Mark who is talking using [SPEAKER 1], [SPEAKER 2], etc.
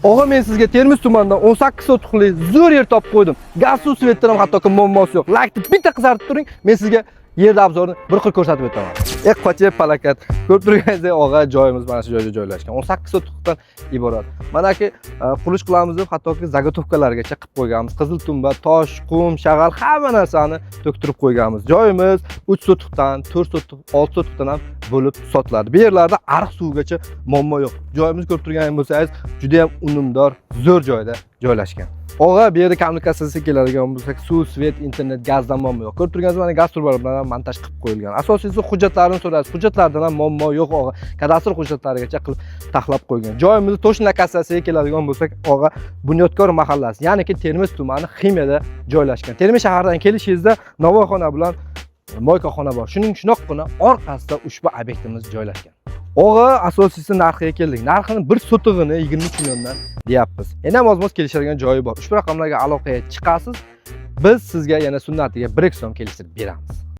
[SPEAKER 1] Og'a, men sizga Termiz tumanidan 18 sotixli zo'r yer topib qo'ydim. Gaz suv svetdan ham hattoki muammosi yo'q. Laykni bitta qizartib turing, men sizga yerda obzorni bir xil ko'rsatib o'taman. Qocha palakat. Ko'rib turganingizdek, og'a, joyimiz mana shu joyda joylashgan. 18 sotixdan iborat. Manaki qurilish qilamiz deb hattoki zagotovkalargacha qilib qo'yganmiz. Qizil tumba, tosh, qum, shag'al hamma narsani to'ktirib qo'yganmiz. Joyimiz 3 sotixdan, 4 sotix, 6 sotixdan ham bo'lib sotiladi. Bu yerlarda ariq suvgacha muammo yo'q. Joyimiz ko'rib turganingiz bo'lsangiz, juda ham unumdor, zo'r joyda joylashgan. Og'a, bu yerda kommunikatsiyasi keladigan bo'lsak, suv, svet, internet, gazdan muammo yo'q. Ko'rib turganingiz mana gaz turbalari bilan montaj qilib qo'yilgan. Asosiysi hujjatlarni so'raysiz. Hujjatlardan ham muammo yo'q, og'a. Kadastr hujjatlarigacha qilib taxlab qo'ygan. Joyimiz Toshna kassasiga keladigan bo'lsak, og'a, Bunyodkor mahallasi, ya'ni Termiz tumani Ximiyada joylashgan. Termiz shaharidan kelishingizda Navoiyxona bilan Moykaxona bor. Shuning shunoqqina orqasida ushbu obyektimiz joylashgan. Og'a, asosiysi narxiga keldik. Narxini 1 sotig'ini 23 milliondan deyapmiz. Yana ham oz-moz kelishadigan joyi bor. Ushbu raqamlarga aloqaga chiqasiz. Biz sizga yana sunnatiga 1 so'm kelishtirib beramiz.